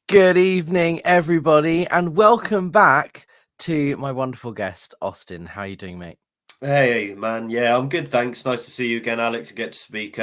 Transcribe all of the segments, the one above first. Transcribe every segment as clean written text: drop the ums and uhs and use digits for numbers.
Good evening, everybody, and welcome back to my wonderful guest, Austen. How are you doing, mate? Hey, man. Yeah, I'm good, thanks. Nice to see you again, Alex, and get to speak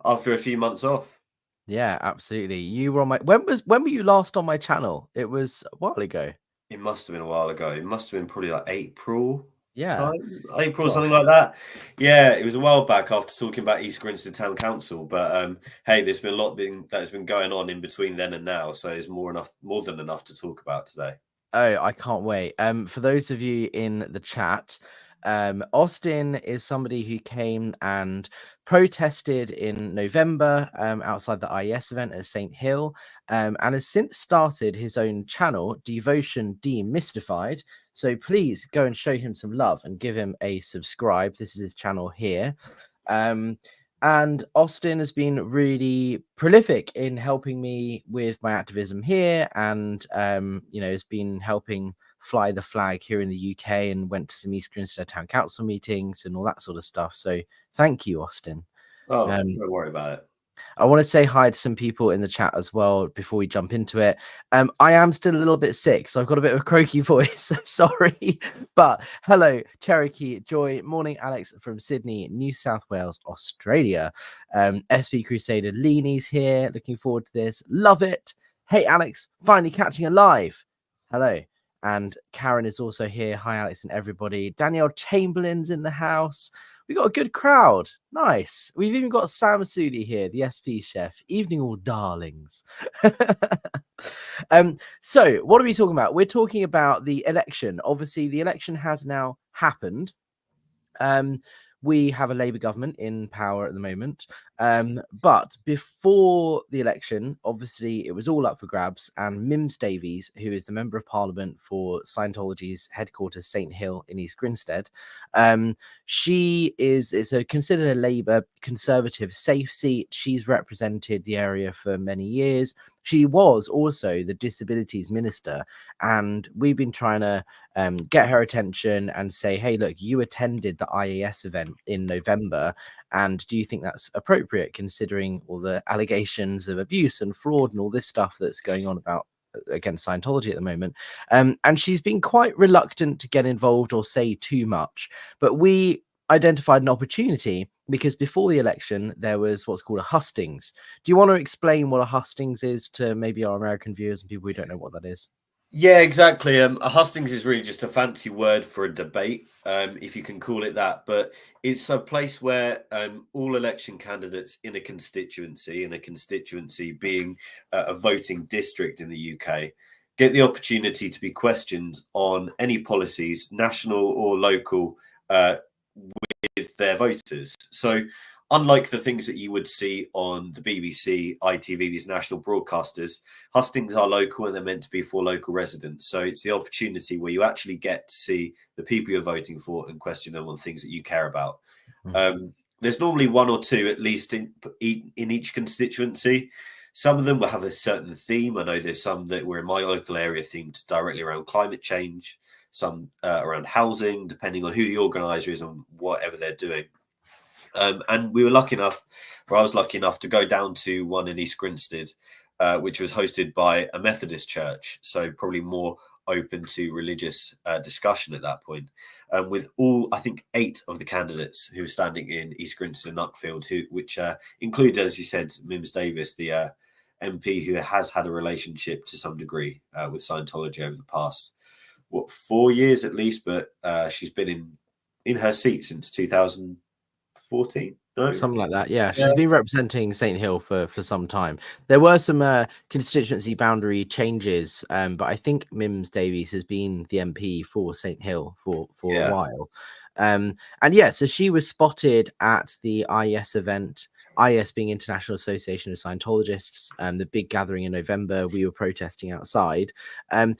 after a few months off. Yeah, absolutely. You were on my when were you last on my channel? It was a while ago. It must have been a while ago. It must have been probably like April Yeah. time, April, something Gosh. like that. Yeah, it was a while back after talking about East Grinstead Town Council. But hey, there's been a lot that has been going on in between then and now, so there's more than enough to talk about today. Oh, I can't wait. For those of you in the chat, Austin is somebody who came and protested in November outside the IES event at St. Hill, and has since started his own channel, Devotion Demystified. So please go and show him some love and give him a subscribe. This is his channel here. And Austin has been really prolific in helping me with my activism here, and has been helping fly the flag here in the UK, and went to some East Grinstead Town Council meetings and all that sort of stuff. So thank you, Austin. Oh, Um, don't worry about it. I want to say hi to some people in the chat as well before we jump into it. I am still a little bit sick, so I've got a bit of a croaky voice. So sorry. But hello, Cherokee, Joy, morning, Alex from Sydney, New South Wales, Australia. SP Crusader Leanie's here. Looking forward to this. Love it. Hey, Alex, finally catching a live. Hello. And Karen is also here. Hi, Alex and everybody. Danielle Chamberlain's in the house. We got a good crowd. Nice. We've even got Sam Sudi here, the SP chef. Evening, all darlings. So what are we talking about? We're talking about the election. Obviously, the election has now happened. We have a Labour government in power at the moment. But before the election, obviously, it was all up for grabs. And Mims Davies, who is the Member of Parliament for Scientology's headquarters, St. Hill in East Grinstead, she is considered a Labour Conservative safe seat. She's represented the area for many years. She was also the Disabilities Minister, and we've been trying to get her attention and say, hey, look, you attended the IAS event in November, and do you think that's appropriate considering all the allegations of abuse and fraud and all this stuff that's going on about against Scientology at the moment? And she's been quite reluctant to get involved or say too much, but we identified an opportunity because before the election there was what's called a hustings. Do you want to explain what a hustings is to maybe our American viewers and people who don't know what that is? Yeah, exactly. A hustings is really just a fancy word for a debate, if you can call it that. But it's a place where all election candidates in a constituency being a voting district in the UK, get the opportunity to be questioned on any policies, national or local, with their voters. So unlike the things that you would see on the BBC, ITV, these national broadcasters, hustings are local and they're meant to be for local residents. So it's the opportunity where you actually get to see the people you're voting for and question them on things that you care about. There's normally one or two at least in each constituency. Some of them will have a certain theme. I know there's some that were in my local area themed directly around climate change, some around housing, depending on who the organizer is and whatever they're doing. And we were lucky enough, or I was lucky enough to go down to one in East Grinstead, which was hosted by a Methodist church. So probably more open to religious discussion at that point. With all, I think, 8 of the candidates who were standing in East Grinstead and Uckfield, which included, as you said, Mims Davies, the MP who has had a relationship to some degree with Scientology over the past, 4 years at least, but she's been in her seat since 2014. No? Something like that. Yeah, she's been representing St. Hill for some time. There were some constituency boundary changes, but I think Mims Davies has been the MP for St. Hill for a while. And yeah, so she was spotted at the IES event, IES being International Association of Scientologists, the big gathering in November. We were protesting outside, and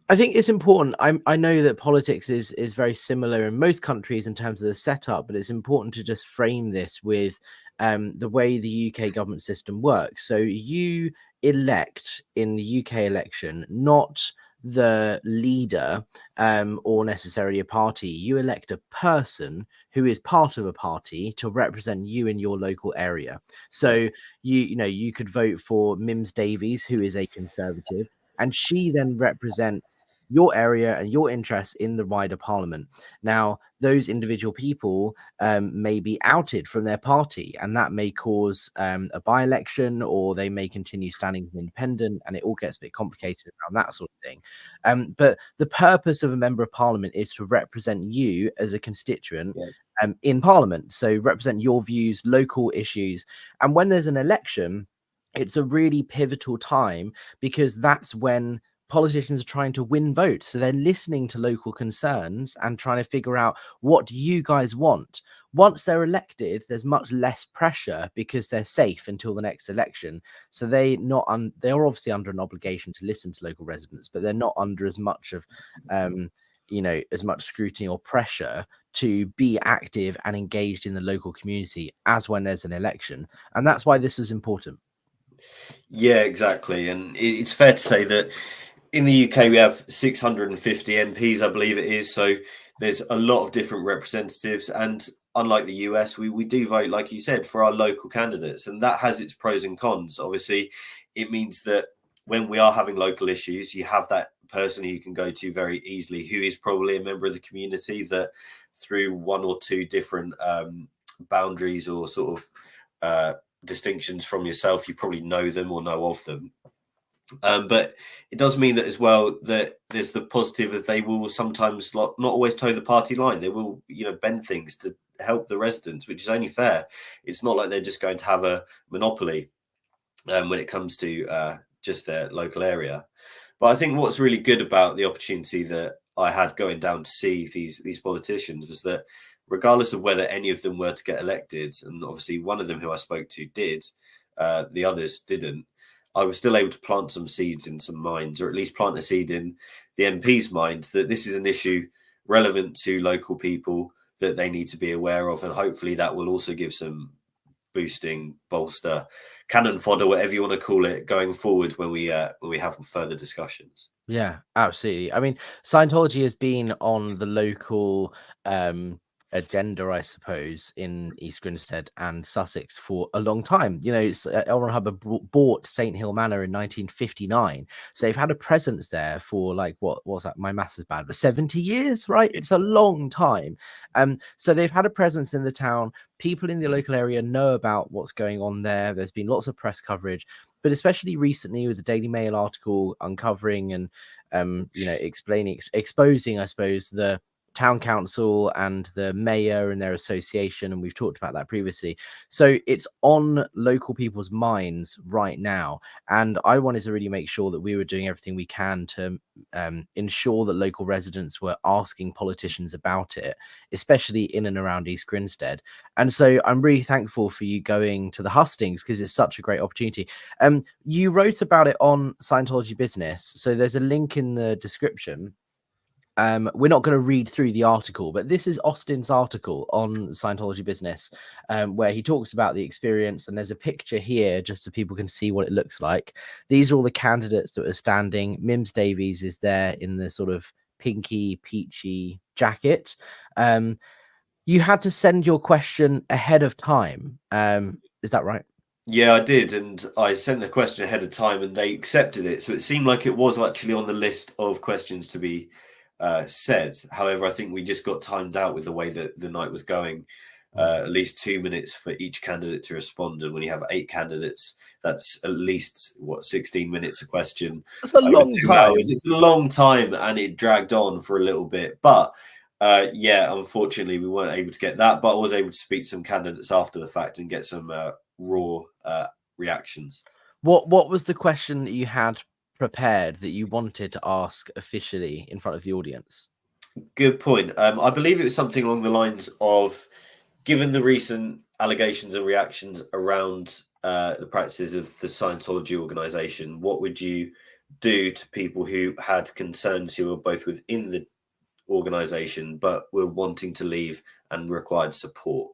I think it's important. I know that politics is very similar in most countries in terms of the setup, but it's important to just frame this with the way the UK government system works. So you elect in the UK election, not the leader or necessarily a party. You elect a person who is part of a party to represent you in your local area. So you could vote for Mims Davies, who is a Conservative, and she then represents your area and your interests in the wider parliament. Now, those individual people may be outed from their party, and that may cause a by-election, or they may continue standing as an independent, and it all gets a bit complicated around that sort of thing. But the purpose of a member of parliament is to represent you as a constituent in parliament, so represent your views, local issues. And when there's an election, it's a really pivotal time, because that's when politicians are trying to win votes. So they're listening to local concerns and trying to figure out, what do you guys want? Once they're elected, there's much less pressure because they're safe until the next election. So they're obviously under an obligation to listen to local residents, but they're not under as much of as much scrutiny or pressure to be active and engaged in the local community as when there's an election. And that's why this was important. Yeah, exactly. And it's fair to say that in the UK, we have 650 MPs, I believe it is. So there's a lot of different representatives. And unlike the US, we do vote, like you said, for our local candidates. And that has its pros and cons. Obviously, it means that when we are having local issues, you have that person who you can go to very easily, who is probably a member of the community, that through one or two different boundaries or sort of distinctions from yourself, you probably know them or know of them. But it does mean that as well, that there's the positive that they will sometimes not always toe the party line. They will, bend things to help the residents, which is only fair. It's not like they're just going to have a monopoly when it comes to just their local area. But I think what's really good about the opportunity that I had going down to see these politicians was that regardless of whether any of them were to get elected, and obviously one of them who I spoke to did, the others didn't, I was still able to plant some seeds in some minds, or at least plant a seed in the MP's mind, that this is an issue relevant to local people that they need to be aware of. And hopefully that will also give some boosting, bolster, cannon fodder, whatever you want to call it, going forward when we have further discussions. Yeah, absolutely. I mean, Scientology has been on the local agenda, I suppose, in East Grinstead and Sussex for a long time. L. Ron Hubbard bought St. Hill Manor in 1959. So they've had a presence there for, like, what was that? My maths is bad, but 70 years, right? It's a long time. So they've had a presence in the town. People in the local area know about what's going on there. There's been lots of press coverage, but especially recently with the Daily Mail article uncovering and exposing, I suppose, the town council and the mayor and their association, and we've talked about that previously. So it's on local people's minds right now, and I wanted to really make sure that we were doing everything we can to ensure that local residents were asking politicians about it, especially in and around East Grinstead. And so I'm really thankful for you going to the hustings, because it's such a great opportunity. You wrote about it on Scientology Business, so there's a link in the description. We're not going to read through the article, but this is Austen's article on Scientology Business, where he talks about the experience. And there's a picture here just so people can see what it looks like. These are all the candidates that are standing. Mims Davies is there in the sort of pinky, peachy jacket. You had to send your question ahead of time. Is that right? Yeah, I did, and I sent the question ahead of time, and they accepted it. So it seemed like it was actually on the list of questions to be said. However, I think we just got timed out with the way that the night was going. At least 2 minutes for each candidate to respond, and when you have 8 candidates, that's at least 16 minutes a question. That's a Over long 2 time. hours. It's a long time, and it dragged on for a little bit. But yeah, unfortunately, we weren't able to get that. But I was able to speak to some candidates after the fact and get some raw reactions. What was the question that you had prepared that you wanted to ask officially in front of the audience? Good point. I believe it was something along the lines of, given the recent allegations and reactions around the practices of the Scientology organization, what would you do to people who had concerns, who were both within the organization but were wanting to leave and required support?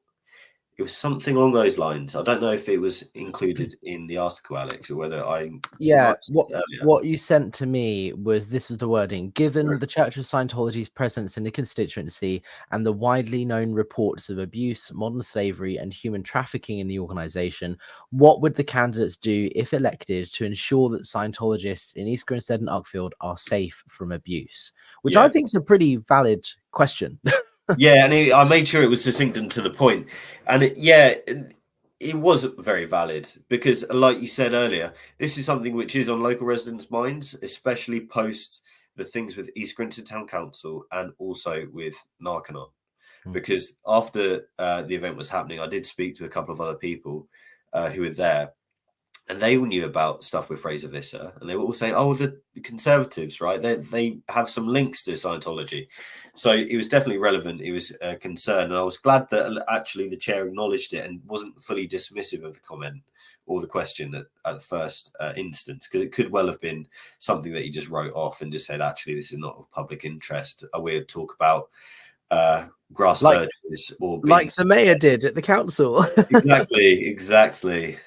It was something along those lines. I don't know if it was included in the article, Alex, or whether I Yeah, might have said it earlier. what you sent to me was, this is the wording: given the Church of Scientology's presence in the constituency and the widely known reports of abuse, modern slavery, and human trafficking in the organization, what would the candidates do if elected to ensure that Scientologists in East Grinstead and Uckfield are safe from abuse? Which I Yeah. think is a pretty valid question. Yeah, and I made sure it was succinct and to the point. And it was very valid because, like you said earlier, this is something which is on local residents' minds, especially post the things with East Grinstead Town Council and also with Narconon. Mm. Because after the event was happening, I did speak to a couple of other people who were there, and they all knew about stuff with Fraser Visser, and they were all saying, "Oh, the Conservatives, right? They have some links to Scientology." So it was definitely relevant. It was a concern, and I was glad that actually the chair acknowledged it and wasn't fully dismissive of the comment or the question at the first instance, because it could well have been something that he just wrote off and just said, "Actually, this is not of public interest. A weird talk about grass Like, verges or being." like the mayor did at the council. Exactly.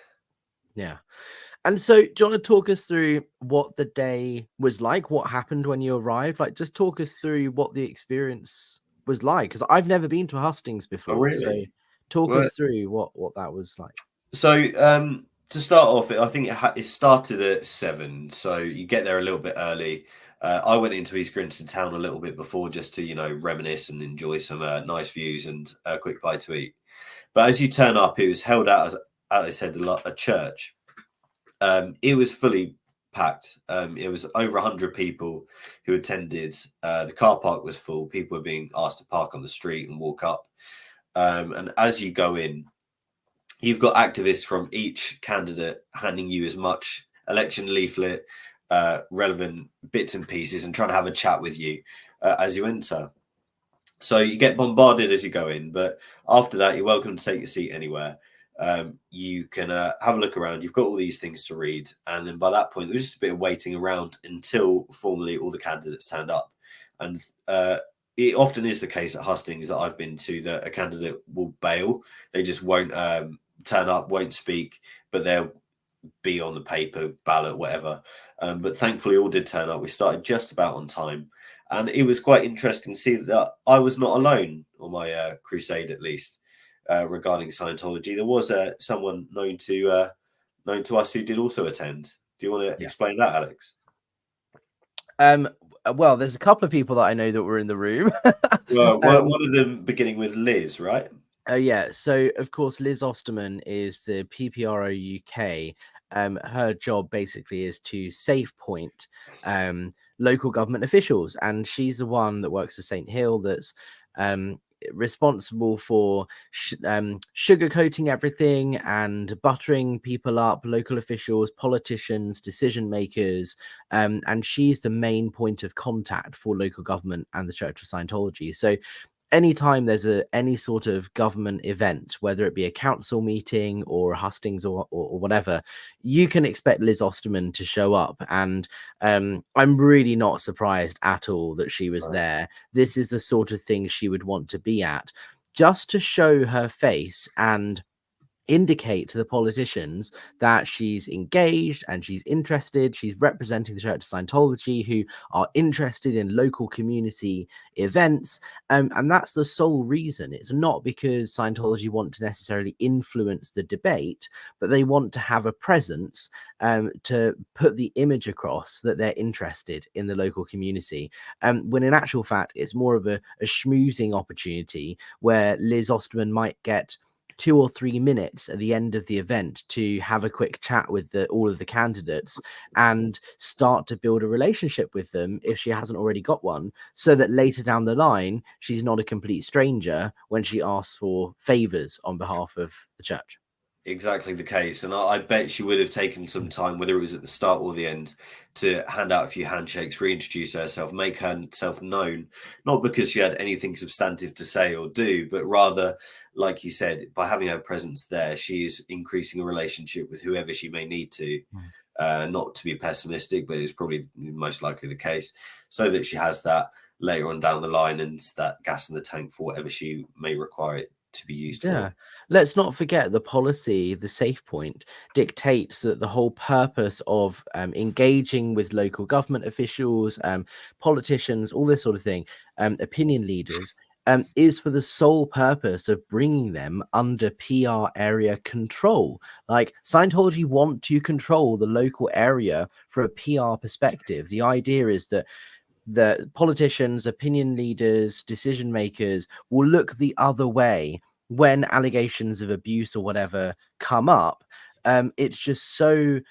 Yeah. And so, do you want to talk us through what the day was like? What happened when you arrived? Like, just talk us through what the experience was like, because I've never been to hustings Oh, before. So, really? talk Well, us through what that was like. so to start off, I think it started at 7, so you get there a little bit early. I went into East Grinstead town a little bit before just to reminisce and enjoy some nice views and a quick bite to eat. But as you turn up, it was held out as I said, a church. It was fully packed. It was over 100 people who attended. The car park was full. People were being asked to park on the street and walk up. And as you go in, you've got activists from each candidate handing you as much election leaflet, relevant bits and pieces, and trying to have a chat with you as you enter. So you get bombarded as you go in, but after that, you're welcome to take a seat anywhere. You can have a look around. You've got all these things to read, and then by that point, there's just a bit of waiting around until formally all the candidates stand up. And it often is the case at hustings that I've been to that a candidate will bail. They just won't turn up, won't speak, but they'll be on the paper, ballot, whatever. But thankfully, all did turn up. We started just about on time. And it was quite interesting to see that I was not alone on my crusade, at least, regarding Scientology. There was someone known to us who did also attend. Do you want to Yeah. explain that, Alex? Well, there's a couple of people that I know that were in the room. Well, one of them beginning with Liz, right? Oh yeah, so of course Liz Osterman is the PPRO UK. Her job basically is to safe point local government officials, and she's the one that works at St Hill that's responsible for sugarcoating everything and buttering people up, local officials, politicians, decision makers, and she's the main point of contact for local government and the Church of Scientology. So anytime there's any sort of government event, whether it be a council meeting or a hustings or whatever, you can expect Liz Osterman to show up. And I'm really not surprised at all that she was there. This is the sort of thing she would want to be at, just to show her face and indicate to the politicians that she's engaged and she's interested. She's representing the Church of Scientology, who are interested in local community events. And that's the sole reason. It's not because Scientology want to necessarily influence the debate, but they want to have a presence to put the image across that they're interested in the local community. When in actual fact, it's more of a schmoozing opportunity where Liz Osterman might get 2 or 3 minutes at the end of the event to have a quick chat with all of the candidates and start to build a relationship with them if she hasn't already got one, so that later down the line she's not a complete stranger when she asks for favors on behalf of the church. Exactly the case. And I bet she would have taken some time, whether it was at the start or the end, to hand out a few handshakes, reintroduce herself, make herself known, not because she had anything substantive to say or do, but rather, like you said, by having her presence there, she is increasing a relationship with whoever she may need to. Not to be pessimistic, but it's probably most likely the case, so that she has that later on down the line and that gas in the tank for whatever she may require it to be used Yeah, for. let's not forget the policy, the safe point dictates that the whole purpose of engaging with local government officials, politicians, all this sort of thing, opinion leaders, is for the sole purpose of bringing them under PR area control. Like Scientology want to control the local area from a PR perspective. The idea is that the politicians, opinion leaders, decision makers will look the other way when allegations of abuse or whatever come up. It's just so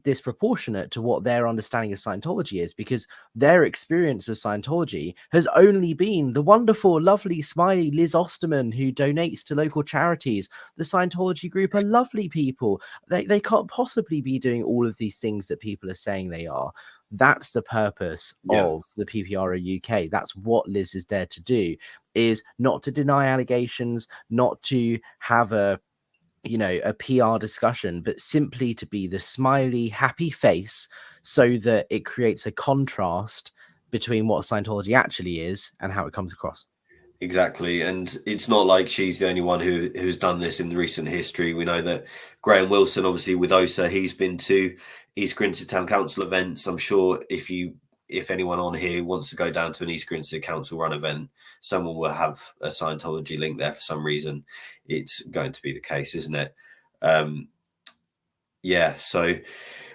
disproportionate to what their understanding of Scientology is, because their experience of Scientology has only been the wonderful, lovely, smiley Liz Osterman who donates to local charities. The Scientology group are lovely people. They can't possibly be doing all of these things that people are saying they are. That's the purpose Yeah, of the PPRO UK. That's what Liz is there to do, is not to deny allegations, not to have a PR discussion, but simply to be the smiley, happy face so that it creates a contrast between what Scientology actually is and how it comes across. exactly. And it's not like she's the only one who's done this in the recent history. We know that Graham Wilson, obviously with OSA, he's been to East Grinstead Town Council events. I'm sure if anyone on here wants to go down to an East Grinstead Council run event, someone will have a Scientology link there for some reason. It's going to be the case, isn't it? Yeah, so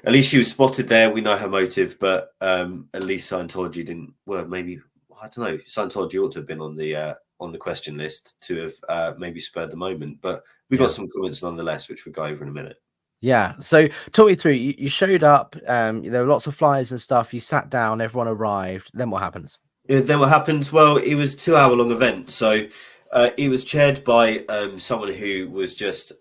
at least she was spotted there. We know her motive, but at least Scientology didn't. Well, maybe I don't know. Scientology ought to have been on the question list to have maybe spurred the moment. But we got some comments nonetheless, which we'll go over in a minute. Yeah. So talk me through. You showed up. There were lots of flyers and stuff. You sat down. Everyone arrived. Then what happens? Then what happens? Well, it was a 2-hour long event, so it was chaired by someone who was just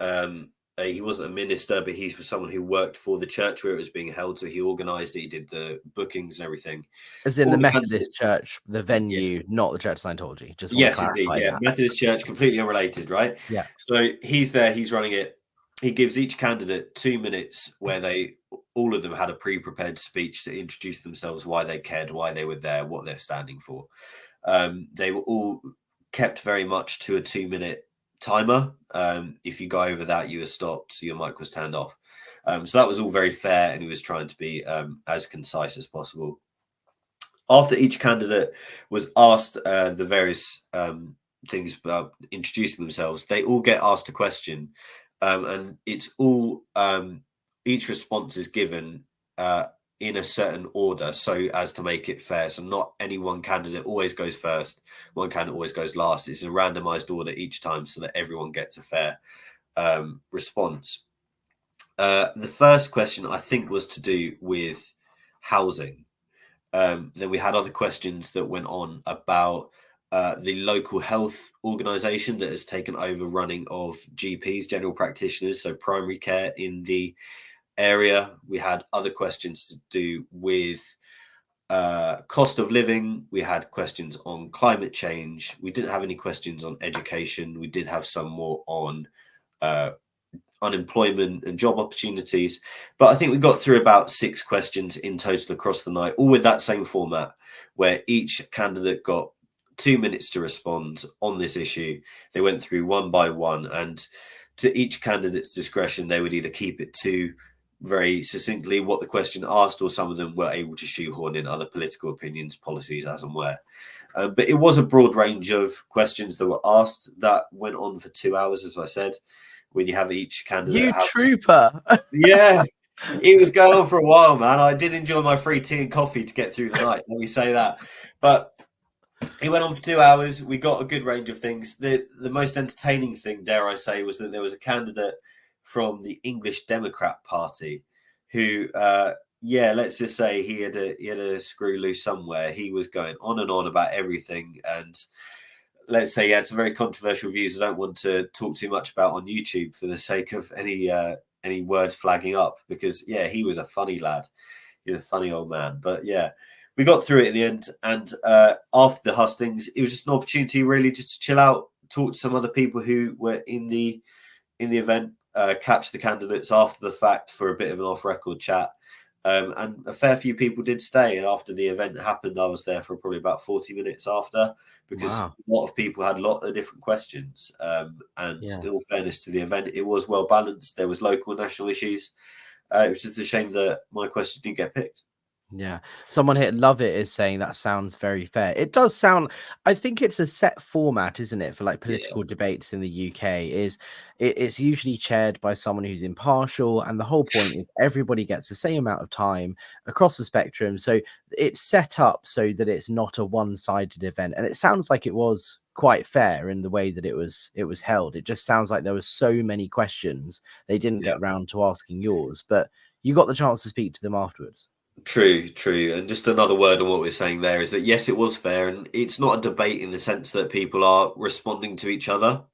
he wasn't a minister, but he was someone who worked for the church where it was being held. So he organised it. He did the bookings and everything. As in All the the Methodist candidates. Church, the venue, not the Church of Scientology. Just want to Yes, indeed. clarify Yeah, that. Methodist Church, completely unrelated, right? Yeah. So he's there. He's running it. He gives each candidate 2 minutes where all of them had a pre-prepared speech to introduce themselves, why they cared, why they were there, what they're standing for. They were all kept very much to a 2-minute timer. If you go over that, you were stopped, so your mic was turned off. So that was all very fair, and he was trying to be as concise as possible. After each candidate was asked the various things about introducing themselves, they all get asked a question, and it's all each response is given in a certain order so as to make it fair. So not any one candidate always goes first, one candidate always goes last. It's a randomized order each time so that everyone gets a fair response. The first question, I think, was to do with housing. Then we had other questions that went on about the local health organisation that has taken over running of GPs, general practitioners, so primary care in the area. We had other questions to do with cost of living. We had questions on climate change. We didn't have any questions on education. We did have some more on unemployment and job opportunities, but I think we got through about 6 questions in total across the night, all with that same format where each candidate got 2 minutes to respond on this issue. They went through one by one, and to each candidate's discretion, they would either keep it to very succinctly what the question asked, or some of them were able to shoehorn in other political opinions, policies, as and where. But it was a broad range of questions that were asked that went on for 2 hours, as I said. When you have each candidate Trooper. Yeah, it was going on for a while, man. I did enjoy my free tea and coffee to get through the night, let me say that. But it went on for 2 hours. We got a good range of things. The most entertaining thing, dare I say, was that there was a candidate from the English Democrat Party who let's just say he had a screw loose somewhere. He was going on and on about everything, and let's say he had some very controversial views I don't want to talk too much about on YouTube for the sake of any words flagging up, because he was a funny lad. He was a funny old man. But we got through it in the end, and after the hustings, it was just an opportunity really just to chill out, talk to some other people who were in the event, catch the candidates after the fact for a bit of an off-record chat. And a fair few people did stay. And after the event happened, I was there for probably about 40 minutes after, because Wow. a lot of people had a lot of different questions. And Yeah. in all fairness to the event, it was well balanced. There was local and national issues. It was just a shame that my question didn't get picked. Yeah, someone here, love it, is saying that sounds very fair. It does sound. I think it's a set format, isn't it, for like Yeah, political debates in the UK? It's usually chaired by someone who's impartial, and the whole point is everybody gets the same amount of time across the spectrum. So it's set up so that it's not a one-sided event, and it sounds like it was quite fair in the way that it was held. It just sounds like there were so many questions they didn't yeah. get round to asking yours, but you got the chance to speak to them afterwards. True, true. And just another word on what we're saying there is that yes, it was fair, and it's not a debate in the sense that people are responding to each other.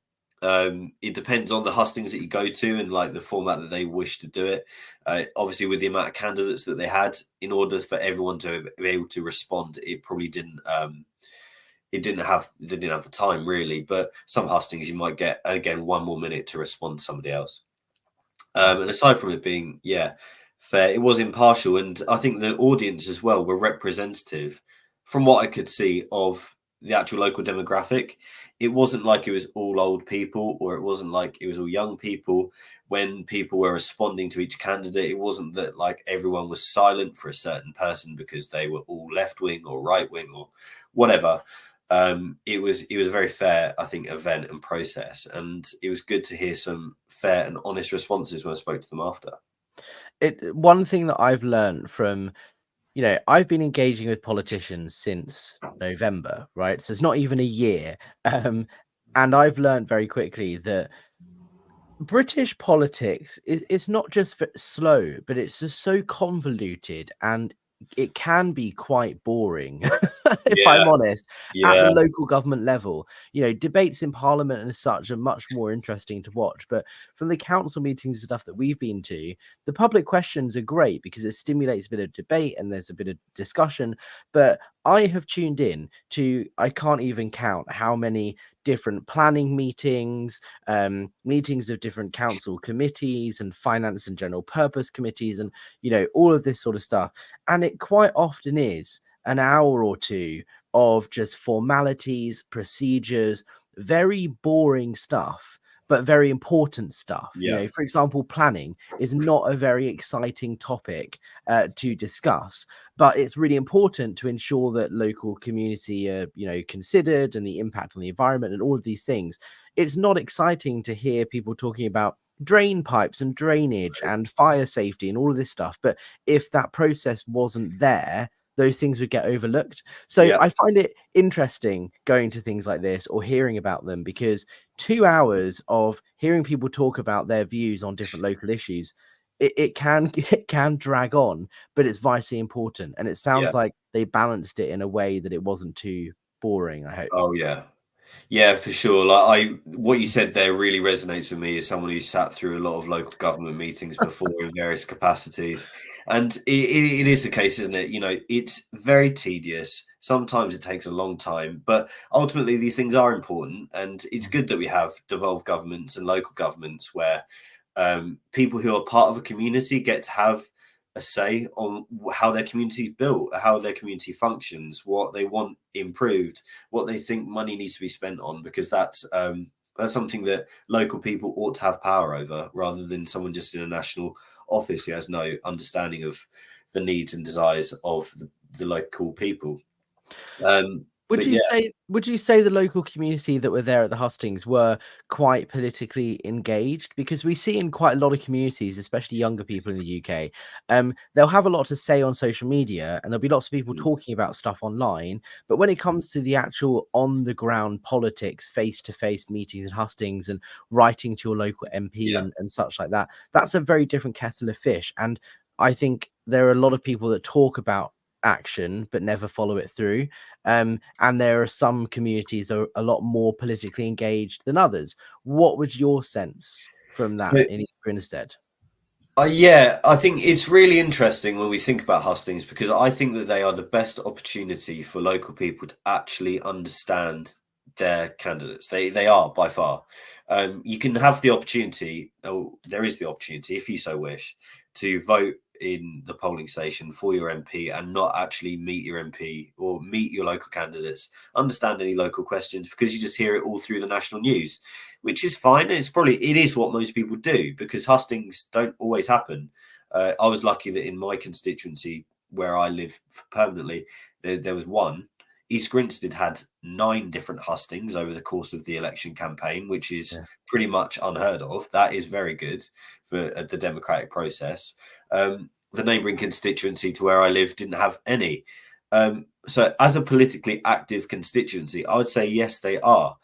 It depends on the hustings that you go to and like the format that they wish to do it. Obviously, with the amount of candidates that they had, in order for everyone to be able to respond, it probably didn't. They didn't have the time really. But some hustings you might get again 1 more minute to respond to somebody else. Yeah. And aside from it being, fair, it was impartial. And I think the audience as well were representative from what I could see of the actual local demographic. It wasn't like it was all old people, or it wasn't like it was all young people. When people were responding to each candidate, it wasn't that like everyone was silent for a certain person because they were all left wing or right wing or whatever. It was a very fair, I think, event and process, and it was good to hear some fair and honest responses when I spoke to them after. One thing that I've learned from, I've been engaging with politicians since November, right? So it's not even a year. Um, and I've learned very quickly that British politics is not just slow, but it's just so convoluted, and it can be quite boring, if Yeah, I'm honest, at the yeah, local government level. Debates in Parliament and such are much more interesting to watch. But from the council meetings and stuff that we've been to, the public questions are great because it stimulates a bit of debate and there's a bit of discussion. But I have tuned in to, I can't even count how many different planning meetings, meetings of different council committees and finance and general purpose committees, and all of this sort of stuff. And it quite often is an hour or two of just formalities, procedures, very boring stuff, but very important stuff. yeah, For example, planning is not a very exciting topic to discuss, but it's really important to ensure that local community are considered, and the impact on the environment and all of these things. It's not exciting to hear people talking about drain pipes and drainage and fire safety and all of this stuff, but if that process wasn't there, those things would get overlooked. So yeah, I find it interesting going to things like this or hearing about them, because 2 hours of hearing people talk about their views on different local issues, it can it can drag on, but it's vitally important. And it yeah. sounds like they balanced it in a way that it wasn't too boring, I hope. Oh yeah. Yeah, for sure. Like what you said there really resonates with me as someone who's sat through a lot of local government meetings before in various capacities. And it is the case, isn't it? It's very tedious. Sometimes it takes a long time, but ultimately these things are important. And it's good that we have devolved governments and local governments where people who are part of a community get to have a say on how their community is built, how their community functions, what they want improved, what they think money needs to be spent on, because that's something that local people ought to have power over, rather than someone just in a national office who has no understanding of the needs and desires of the local people. Would But you yeah, say the local community that were there at the hustings were quite politically engaged? Because we see in quite a lot of communities, especially younger people in the UK, they'll have a lot to say on social media, and there'll be lots of people talking about stuff online. But when it comes to the actual on the ground politics, face to face meetings and hustings, and writing to your local MP yeah, and such like that, that's a very different kettle of fish. And I think there are a lot of people that talk about action but never follow it through. And there are some communities that are a lot more politically engaged than others. What was your sense from that so in East Grinstead? yeah, I think it's really interesting when we think about hustings, because I think that they are the best opportunity for local people to actually understand their candidates. They are by far. You can have the opportunity, or there is the opportunity, if you so wish, to vote in the polling station for your MP and not actually meet your MP or meet your local candidates, understand any local questions, because you just hear it all through the national news, which is fine. It is what most people do, because hustings don't always happen. I was lucky that in my constituency where I live permanently, there was one. East Grinstead had 9 different hustings over the course of the election campaign, which is pretty much unheard of. That is very good for the democratic process. The neighbouring constituency to where I live didn't have any. So as a politically active constituency, I would say yes, they are.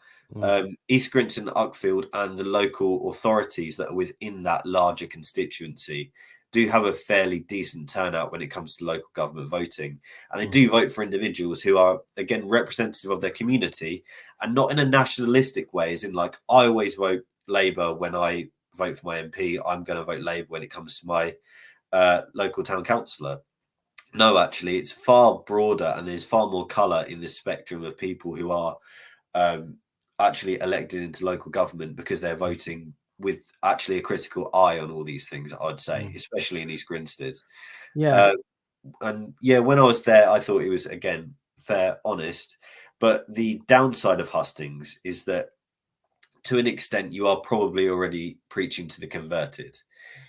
East Grinstead and Uckfield and the local authorities that are within that larger constituency do have a fairly decent turnout when it comes to local government voting. And they do vote for individuals who are, again, representative of their community, and not in a nationalistic way, as in like, I always vote Labour when I vote for my MP, I'm going to vote Labour when it comes to my local town councillor. No, actually, it's far broader, and there's far more colour in the spectrum of people who are actually elected into local government, because they're voting with actually a critical eye on all these things, I'd say, especially in East Grinstead. And when I was there, I thought it was, again, fair, honest. But the downside of hustings is that, to an extent, you are probably already preaching to the converted.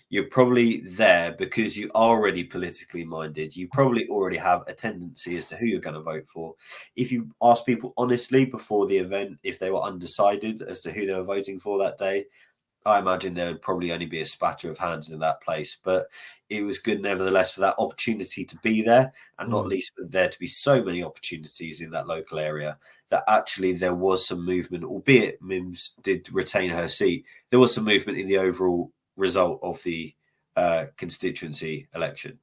You're probably there because you are already politically minded. You probably already have a tendency as to who you're going to vote for. If you ask people honestly before the event if they were undecided as to who they were voting for that day, I imagine there would probably only be a spatter of hands in that place. But it was good, nevertheless, for that opportunity to be there, and not least for there to be so many opportunities in that local area that actually there was some movement, albeit Mims did retain her seat. There was some movement in the overall result of the constituency election.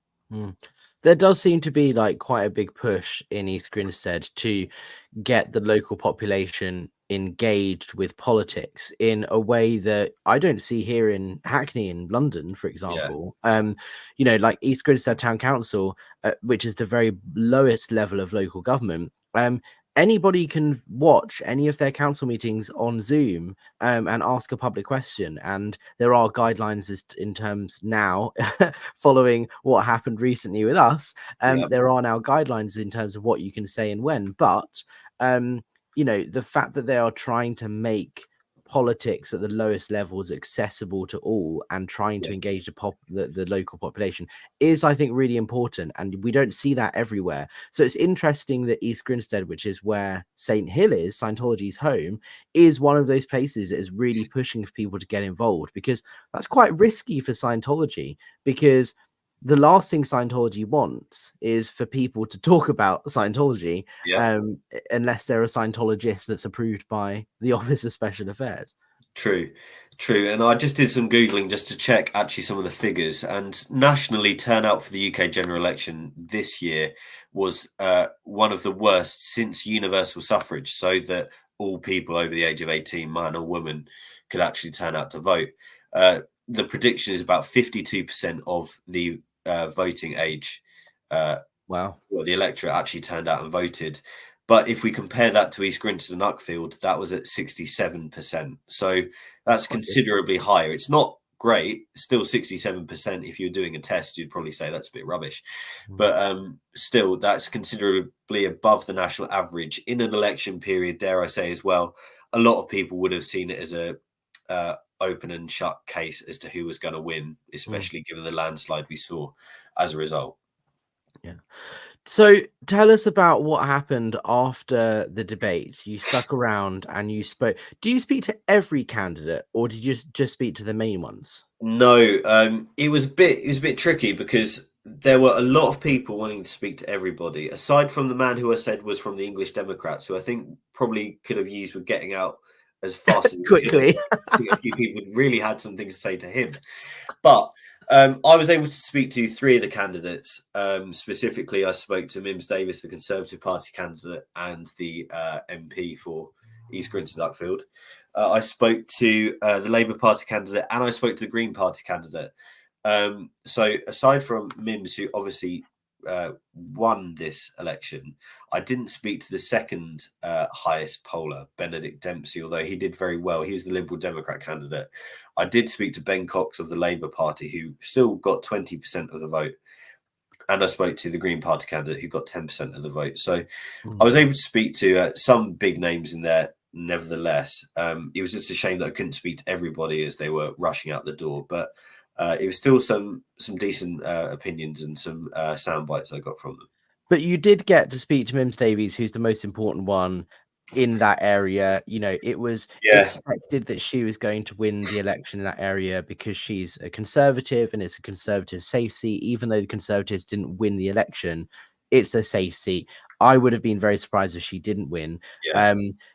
There does seem to be like quite a big push in East Grinstead to get the local population engaged with politics in a way that I don't see here in Hackney in London, for example. Like East Grinstead Town Council, which is the very lowest level of local government. Anybody can watch any of their council meetings on Zoom and ask a public question. And there are guidelines in terms now, following what happened recently with us. There are now guidelines in terms of what you can say and when. But, the fact that they are trying to make politics at the lowest levels accessible to all and trying to engage the local population is, I think, really important, and we don't see that everywhere. So it's interesting that East Grinstead, which is where St. Hill is, Scientology's home, is one of those places that is really pushing for people to get involved, because that's quite risky for Scientology, because the last thing Scientology wants is for people to talk about Scientology, unless they're a Scientologist that's approved by the Office of Special Affairs. True. And I just did some Googling just to check actually some of the figures. And nationally, turnout for the UK general election this year was one of the worst since universal suffrage, so that all people over the age of 18, man or woman, could actually turn out to vote. The prediction is about 52% of the voting age. Wow. Well, the electorate actually turned out and voted. But if we compare that to East Grinstead and Uckfield, that was at 67%. So that's considerably higher. It's not great, still 67%. If you're doing a test, you'd probably say that's a bit rubbish. But still, that's considerably above the national average in an election period, dare I say as well. A lot of people would have seen it as a open and shut case as to who was going to win, especially given the landslide we saw as a result. So tell us about what happened after the debate. You stuck around and you spoke. Do you speak to every candidate, or did you just speak to the main ones? No, it was a bit tricky, because there were a lot of people wanting to speak to everybody, aside from the man who I said was from the English Democrats, who I think probably could have used with getting out as fast as quickly. I think a few people really had some things to say to him. But I was able to speak to 3 of the candidates. Specifically, I spoke to Mims Davies, the Conservative Party candidate, and the MP for East Grinstead Uckfield. I spoke to the Labour Party candidate, and I spoke to the Green Party candidate. So aside from Mims, who obviously won this election, I didn't speak to the second highest poller, Benedict Dempsey, although he did very well. He was the Liberal Democrat candidate. I did speak to Ben Cox of the Labour Party, who still got 20% of the vote. And I spoke to the Green Party candidate, who got 10% of the vote. So I was able to speak to some big names in there. Nevertheless, it was just a shame that I couldn't speak to everybody as they were rushing out the door. But it was still some decent opinions and some sound bites I got from them. But you did get to speak to Mims Davies, who's the most important one in that area. You know, it was expected that she was going to win the election in that area because she's a Conservative and it's a Conservative safe seat. Even though the Conservatives didn't win the election, it's a safe seat. I would have been very surprised if she didn't win.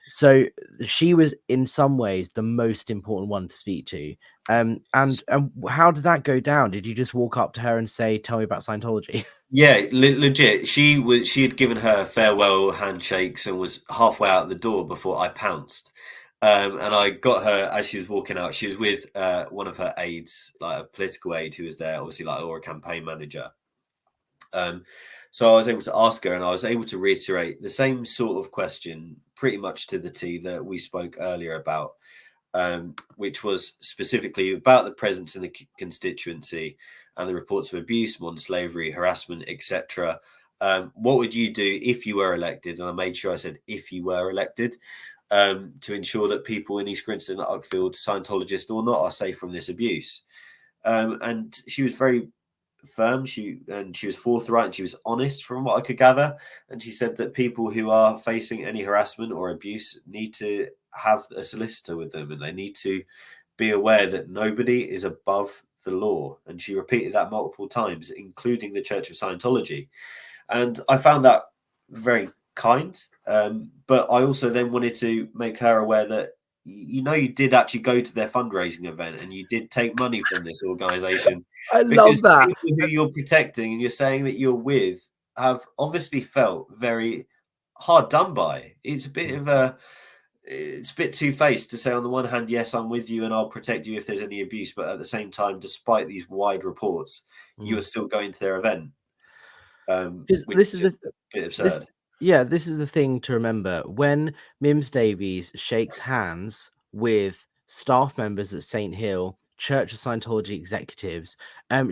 So she was in some ways the most important one to speak to. And how did that go down? Did you just walk up to her and say, "Tell me about Scientology"? Yeah, legit. She had given her farewell handshakes and was halfway out the door before I pounced. And I got her as she was walking out. She was with one of her aides, like a political aide who was there, obviously, like, or a campaign manager. So I was able to ask her, and I was able to reiterate the same sort of question pretty much to the T that we spoke earlier about, which was specifically about the presence in the constituency and the reports of abuse, modern slavery, harassment, etc. What would you do if you were elected? And I made sure I said, if you were elected, to ensure that people in East Grinstead and Uckfield, Scientologist or not, are safe from this abuse. And she was very firm. She was forthright and she was honest from what I could gather. And she said that people who are facing any harassment or abuse need to have a solicitor with them, and they need to be aware that nobody is above the law. And she repeated that multiple times, including the Church of Scientology. And I found that very kind. But I also then wanted to make her aware that, you know, you did actually go to their fundraising event and you did take money from this organization. I love that. People who you're protecting and you're saying that you're with have obviously felt very hard done by. It's a bit two-faced to say, on the one hand, yes, I'm with you and I'll protect you if there's any abuse, but at the same time, despite these wide reports, you are still going to their event. Which this is a bit absurd. This is the thing to remember. When Mims Davies shakes hands with staff members at St. Hill, Church of Scientology executives,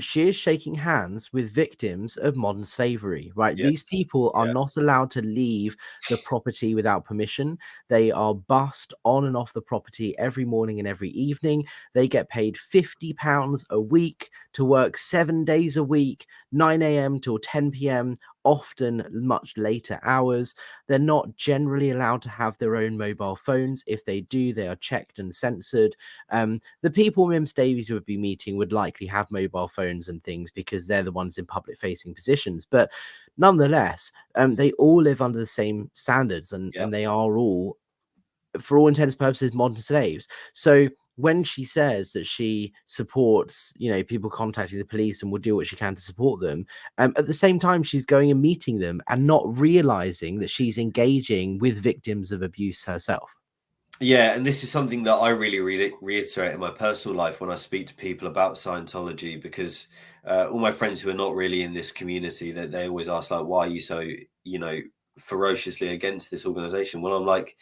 she is shaking hands with victims of modern slavery, right? Yeah. These people are not allowed to leave the property without permission. They are bussed on and off the property every morning and every evening. They get paid £50 a week to work 7 days a week, 9 a.m. till 10 p.m., often much later hours. They're not generally allowed to have their own mobile phones. If they do, they are checked and censored. The people Mims Davies would be meeting would likely have mobile phones and things because they're the ones in public facing positions. But nonetheless, they all live under the same standards, and they are all, for all intents and purposes, modern slaves. So when she says that she supports, you know, people contacting the police and will do what she can to support them, at the same time, she's going and meeting them and not realizing that she's engaging with victims of abuse herself. Yeah, and this is something that I really reiterate in my personal life when I speak to people about Scientology, because all my friends who are not really in this community, that they always ask, like, why are you so, you know, ferociously against this organization? Well, I'm like,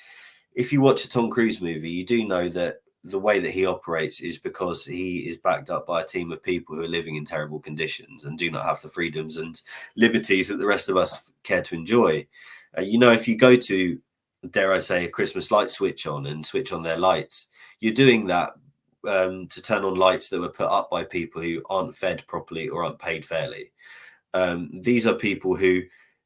if you watch a Tom Cruise movie, you do know that the way that he operates is because he is backed up by a team of people who are living in terrible conditions and do not have the freedoms and liberties that the rest of us care to enjoy. You know, if you go to, dare I say, a Christmas light switch on and switch on their lights, you're doing that to turn on lights that were put up by people who aren't fed properly or aren't paid fairly. These are people who,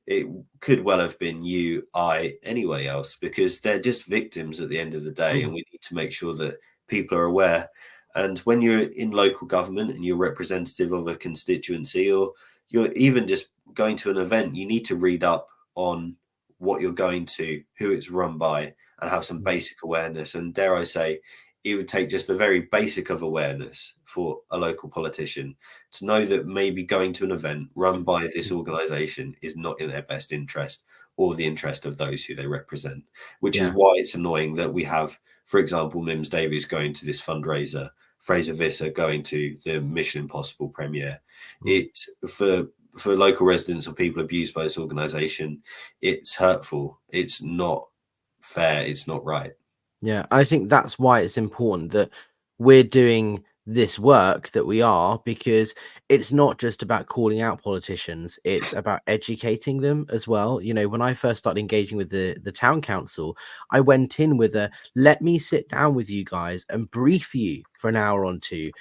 it could well have been you, I, anybody else, because they're just victims at the end of the day. And we need to make sure that people are aware. And when you're in local government and you're representative of a constituency, or you're even just going to an event, you need to read up on what you're going to, who it's run by, and have some basic awareness. And dare I say, it would take just the very basic of awareness for a local politician to know that maybe going to an event run by this organization is not in their best interest or the interest of those who they represent, which is why it's annoying that we have, for example, Mims Davies going to this fundraiser, Fraser Visser going to the Mission Impossible premiere. It's for for local residents or people abused by this organization, it's hurtful. It's not fair. It's not right. Yeah, I think that's why it's important that we're doing this work that we are, because it's not just about calling out politicians, it's about educating them as well. You know, when I first started engaging with the town council, I went in with a let me sit down with you guys and brief you for an hour or two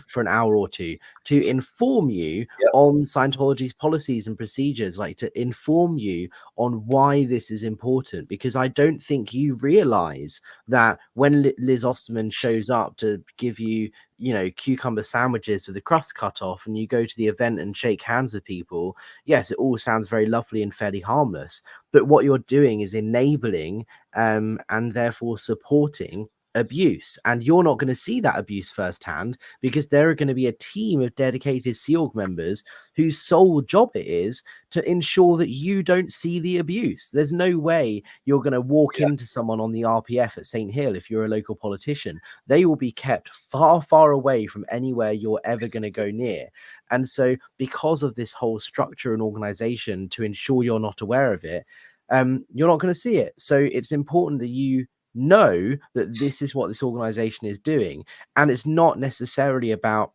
for an hour or two to inform you Yep. on Scientology's policies and procedures, like to inform you on why this is important, because I don't think you realize that when Liz Osterman shows up to give you, you know, cucumber sandwiches with the crust cut off, and you go to the event and shake hands with people, yes, it all sounds very lovely and fairly harmless. But what you're doing is enabling and therefore supporting abuse, and you're not going to see that abuse firsthand, because there are going to be a team of dedicated Sea Org members whose sole job it is to ensure that you don't see the abuse. There's no way you're going to walk into someone on the RPF at St. Hill if you're a local politician. They will be kept far, far away from anywhere you're ever going to go near. And so because of this whole structure and organization to ensure you're not aware of it, you're not going to see it. So it's important that you know that this is what this organization is doing. And it's not necessarily about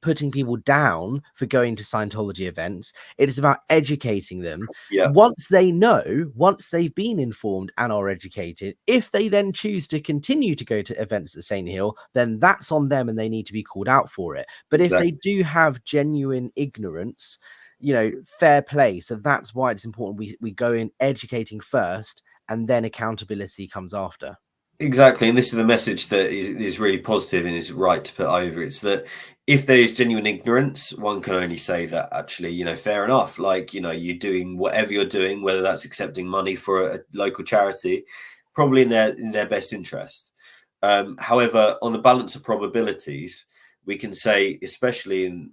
putting people down for going to Scientology events. It is about educating them. Yeah. Once they know, once they've been informed and are educated, if they then choose to continue to go to events at St. Hill, then that's on them and they need to be called out for it. But if they do have genuine ignorance, you know, fair play. So that's why it's important we go in educating first, and then accountability comes after. Exactly, and this is the message that is really positive and is right to put over. It's that if there is genuine ignorance, one can only say that actually, you know, fair enough. Like, you know, you're doing whatever you're doing, whether that's accepting money for a local charity, probably in their best interest. However, on the balance of probabilities, we can say, especially in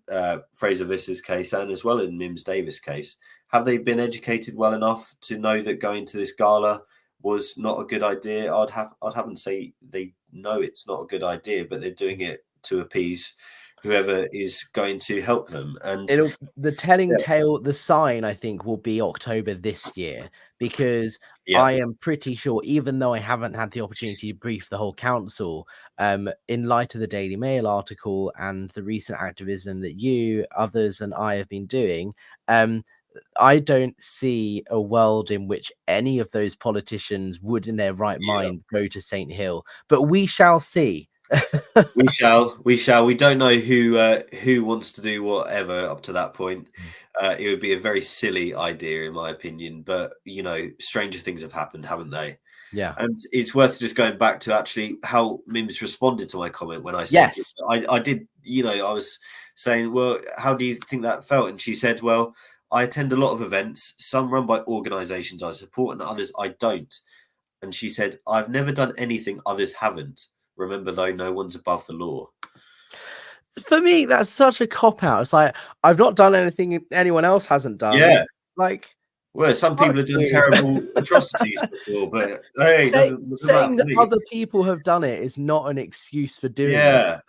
Fraser Visser's case and as well in Mims Davies' case, have they been educated well enough to know that going to this gala was not a good idea? I'd have them say they know it's not a good idea, but they're doing it to appease whoever is going to help them. And The telling tale, the sign, I think, will be October this year, because yeah, I am pretty sure, even though I haven't had the opportunity to brief the whole council, in light of the Daily Mail article and the recent activism that you, others, and I have been doing, I don't see a world in which any of those politicians would, in their right mind, go to St. Hill. But we shall see. we shall. We don't know who wants to do whatever up to that point. It would be a very silly idea, in my opinion. But you know, stranger things have happened, haven't they? Yeah. And it's worth just going back to actually how Mims responded to my comment when I said, Yes. I did, you know, I was saying, well, how do you think that felt? And she said, well, I attend a lot of events, some run by organizations I support and others I don't. And she said, I've never done anything others haven't. Remember, though, no one's above the law. For me, that's such a cop out. It's like, I've not done anything anyone else hasn't done. Yeah. Like, Well, some people have done terrible atrocities before, but hey, saying that other people have done it is not an excuse for doing it.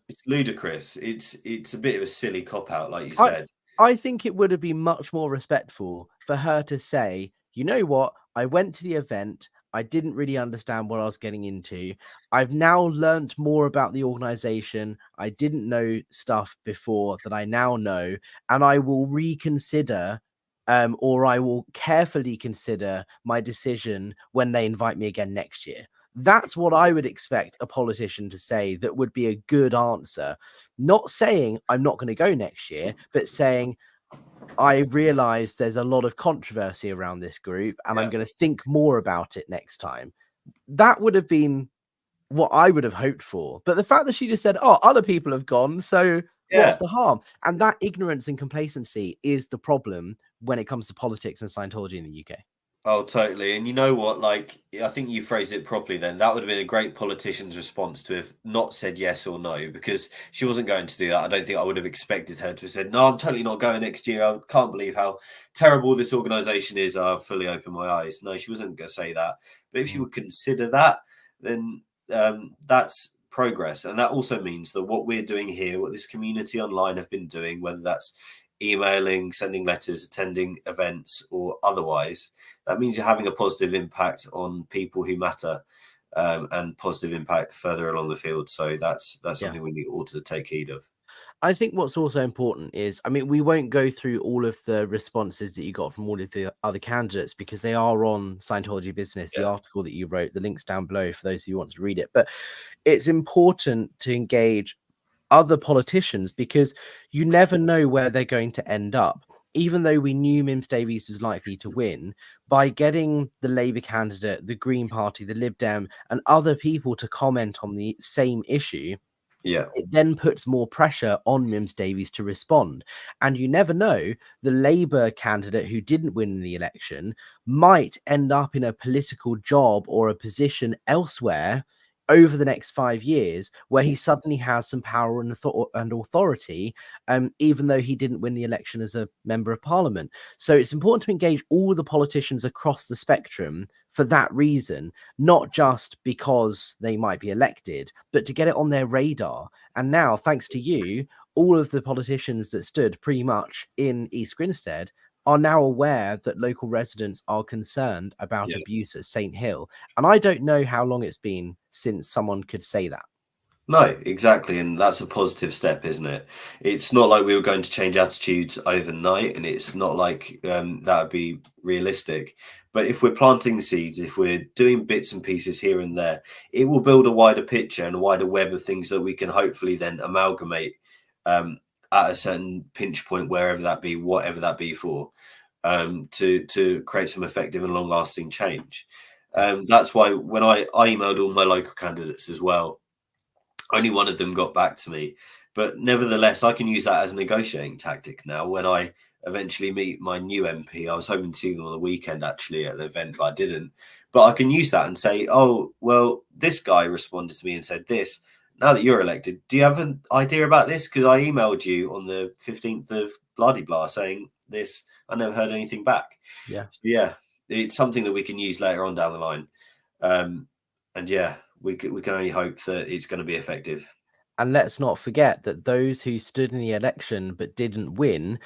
It's ludicrous. It's a bit of a silly cop out, like you said. I think it would have been much more respectful for her to say, you know what, I went to the event, I didn't really understand what I was getting into. I've now learnt more about the organization. I didn't know stuff before that I now know, and I will reconsider, or I will carefully consider my decision when they invite me again next year. That's what I would expect a politician to say. That would be a good answer. Not saying I'm not going to go next year, but saying I realize there's a lot of controversy around this group and I'm going to think more about it next time. That would have been what I would have hoped for. But the fact that she just said, oh, other people have gone, so what's the harm? And that ignorance and complacency is the problem when it comes to politics and Scientology in the UK. Oh, totally. And you know what? Like, I think you phrased it properly then. That would have been a great politician's response to have not said yes or no, because she wasn't going to do that. I don't think I would have expected her to have said, no, I'm totally not going next year. I can't believe how terrible this organization is. I've fully opened my eyes. No, she wasn't going to say that. But if she would consider that, then that's progress. And that also means that what we're doing here, what this community online have been doing, whether that's emailing, sending letters, attending events, or otherwise, that means you're having a positive impact on people who matter, and positive impact further along the field. So that's something we need all to take heed of. I think what's also important is, I mean, we won't go through all of the responses that you got from all of the other candidates because they are on Scientology Business, the article that you wrote, the links down below for those who want to read it. But it's important to engage other politicians because you never know where they're going to end up. Even though we knew Mims Davies was likely to win, by getting the Labour candidate, the Green Party, the Lib Dem, and other people to comment on the same issue, it then puts more pressure on Mims Davies to respond. And you never know, the Labour candidate who didn't win the election might end up in a political job or a position elsewhere over the next 5 years where he suddenly has some power and authority, even though he didn't win the election as a member of parliament. So it's important to engage all the politicians across the spectrum for that reason, not just because they might be elected, but to get it on their radar. And now, thanks to you, all of the politicians that stood pretty much in East Grinstead are now aware that local residents are concerned about abuse at St. Hill. And I don't know how long it's been since someone could say that. No, exactly. And that's a positive step, isn't it? It's not like we were going to change attitudes overnight, and it's not like that would be realistic. But if we're planting seeds, if we're doing bits and pieces here and there, it will build a wider picture and a wider web of things that we can hopefully then amalgamate at a certain pinch point, wherever that be, whatever that be for, to create some effective and long-lasting change. That's why when I emailed all my local candidates as well, only one of them got back to me, but nevertheless, I can use that as a negotiating tactic now. When I eventually meet my new MP, I was hoping to see them on the weekend actually at an event, but I didn't. But I can use that and say, oh, well, this guy responded to me and said this. Now that you're elected, do you have an idea about this? Because I emailed you on the 15th of blah saying this. I never heard anything back. Yeah. So, it's something that we can use later on down the line. We can only hope that it's going to be effective. And let's not forget that those who stood in the election but didn't win,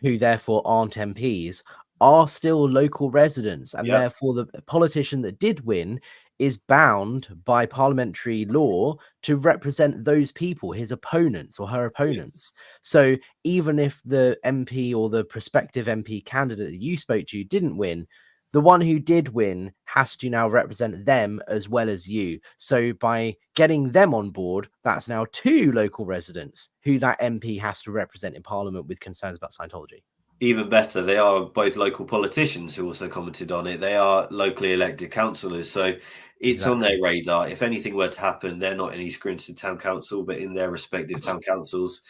who therefore aren't MPs, are still local residents. And therefore, the politician that did win is bound by parliamentary law to represent those people, his opponents or her opponents. So even if the MP or the prospective MP candidate that you spoke to didn't win, the one who did win has to now represent them as well as you. So by getting them on board, that's now 2 local residents who that MP has to represent in Parliament with concerns about Scientology. Even better, they are both local politicians who also commented on it. They are locally elected councillors, so it's on their radar. If anything were to happen, they're not in East Grinstead Town Council, but in their respective town councils,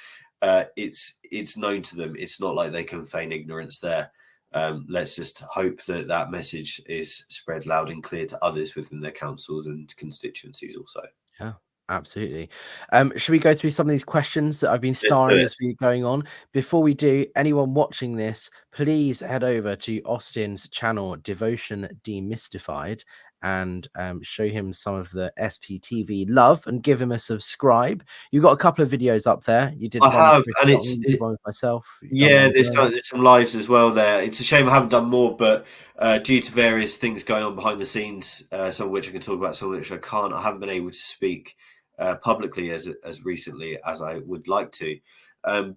it's known to them. It's not like they can feign ignorance there. Let's just hope that that message is spread loud and clear to others within their councils and constituencies also. Yeah, absolutely. Should we go through some of these questions that I've been Let's do starring it. as we're going on? Before we do, anyone watching this, please head over to Austen's channel, Devotion Demystified, and show him some of the SPTV love and give him a subscribe. You've got a couple of videos up there. You did I one have, with and Chris Sutton, you did one with myself. there's some lives as well there. It's a shame I haven't done more, but due to various things going on behind the scenes, some of which I can talk about, some of which I can't, I haven't been able to speak publicly as recently as I would like to.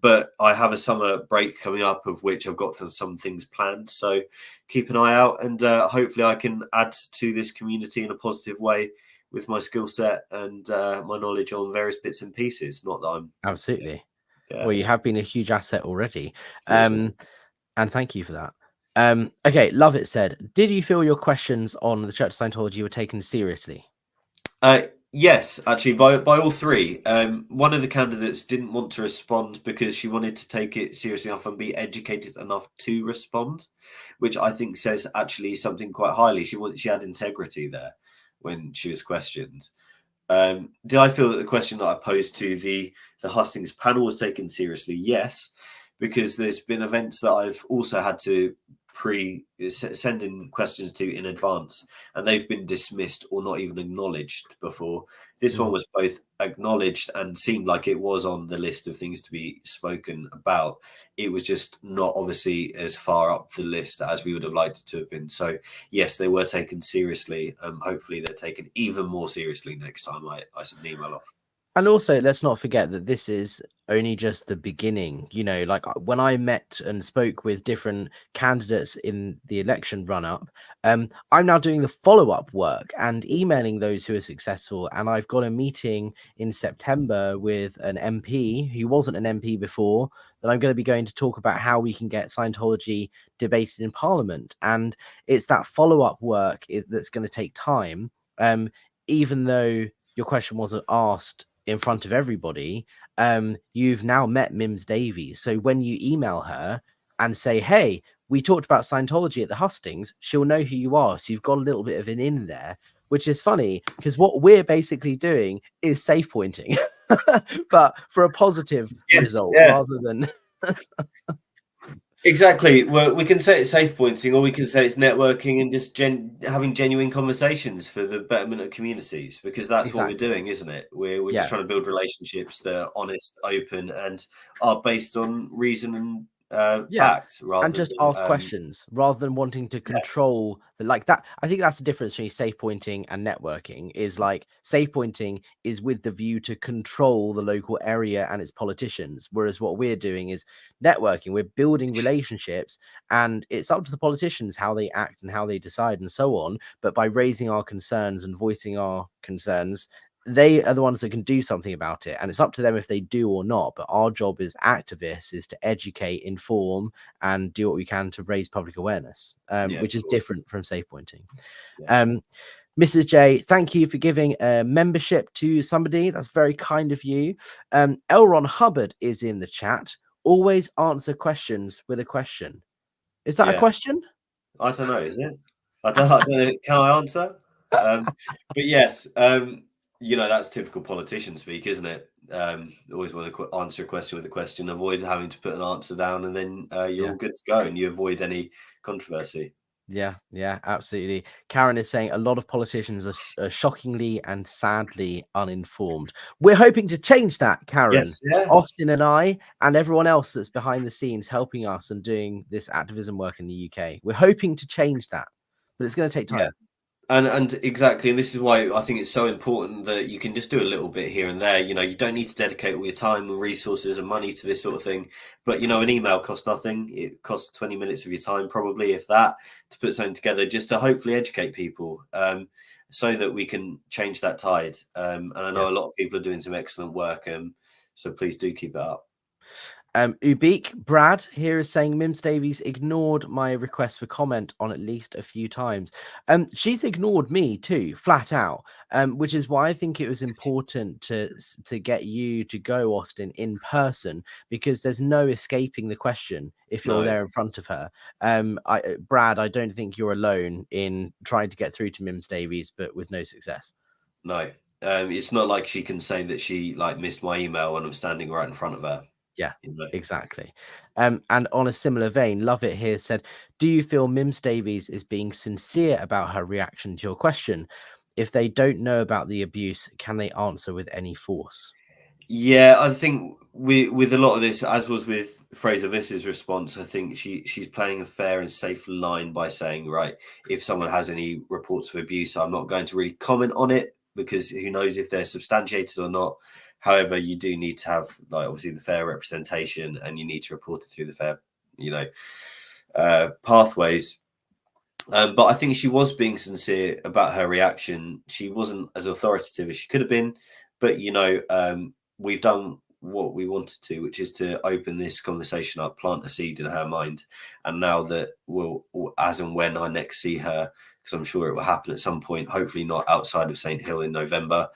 But I have a summer break coming up, of which I've got some things planned. So keep an eye out, and hopefully I can add to this community in a positive way with my skill set and my knowledge on various bits and pieces. Not that I'm Absolutely. Yeah. Well, you have been a huge asset already. Cheers, And thank you for that. Okay, Love It said, did you feel your questions on the Church of Scientology were taken seriously? Yes, actually, by all 3. One of the candidates didn't want to respond because she wanted to take it seriously enough and be educated enough to respond, which I think says actually something quite highly. She had integrity there when she was questioned. Did I feel that the question that I posed to the hustings panel was taken seriously? Yes, because there's been events that I've also had to sending questions to in advance, and they've been dismissed or not even acknowledged before. This one was both acknowledged and seemed like it was on the list of things to be spoken about. It was just not obviously as far up the list as we would have liked it to have been. So yes, they were taken seriously. Hopefully they're taken even more seriously next time I send an email off. And also, let's not forget that this is only just the beginning. You know, like when I met and spoke with different candidates in the election run up, I'm now doing the follow up work and emailing those who are successful. And I've got a meeting in September with an MP who wasn't an MP before, that I'm going to be going to talk about how we can get Scientology debated in Parliament. And it's that follow up work that's going to take time. Even though your question wasn't asked in front of everybody, you've now met Mims Davies. So when you email her and say, hey, we talked about Scientology at the hustings, she'll know who you are. So you've got a little bit of an in there, which is funny because what we're basically doing is safe pointing, but for a positive result rather than... Exactly. Well, we can say it's safe pointing, or we can say it's networking and just having genuine conversations for the betterment of communities, because that's what we're doing, isn't it? We're just trying to build relationships that are honest, open, and are based on reason and fact, rather and just than, ask questions rather than wanting to control like that. I think that's the difference between safe pointing and networking. Is like safe pointing is with the view to control the local area and its politicians, whereas what we're doing is networking. We're building relationships, and it's up to the politicians how they act and how they decide and so on. But by raising our concerns and voicing our concerns, they are the ones that can do something about it, and it's up to them if they do or not. But our job as activists is to educate, inform, and do what we can to raise public awareness, which is different from safe pointing. Mrs. J, thank you for giving a membership to somebody. That's very kind of you. Elron Hubbard is in the chat. Always answer questions with a question. Is that a question? I don't know, is it? I don't know. Can I answer? But yes, you know, that's typical politician speak, isn't it? Always want to answer a question with a question, avoid having to put an answer down, and then you're all good to go and you avoid any controversy. Yeah, absolutely. Karen is saying a lot of politicians are shockingly and sadly uninformed. We're hoping to change that, Karen. Yes, Austen and I and everyone else that's behind the scenes helping us and doing this activism work in the UK. We're hoping to change that, but it's going to take time. Yeah. And exactly, and this is why I think it's so important that you can just do a little bit here and there. You know, you don't need to dedicate all your time and resources and money to this sort of thing. But, you know, an email costs nothing. It costs 20 minutes of your time, probably, if that, to put something together just to hopefully educate people so that we can change that tide. And I know a lot of people are doing some excellent work. So please do keep it up. Ubik Brad here is saying Mims Davies ignored my request for comment on at least a few times. She's ignored me too, flat out, which is why I think it was important to get you to go, Austen, in person, because there's no escaping the question if you're there in front of her. Brad, I don't think you're alone in trying to get through to Mims Davies, but with no success. No, it's not like she can say that she missed my email when I'm standing right in front of her. Yeah, exactly. And on a similar vein, Love It here said, do you feel Mims Davies is being sincere about her reaction to your question? If they don't know about the abuse, can they answer with any force? Yeah, I think with a lot of this, as was with Fraser Viss's response, I think she's playing a fair and safe line by saying, right, if someone has any reports of abuse, I'm not going to really comment on it, because who knows if they're substantiated or not. However, you do need to have obviously the fair representation, and you need to report it through the fair, pathways. But I think she was being sincere about her reaction. She wasn't as authoritative as she could have been, but we've done what we wanted to, which is to open this conversation up, plant a seed in her mind. And now that as and when I next see her, because I'm sure it will happen at some point, hopefully not outside of St. Hill in November,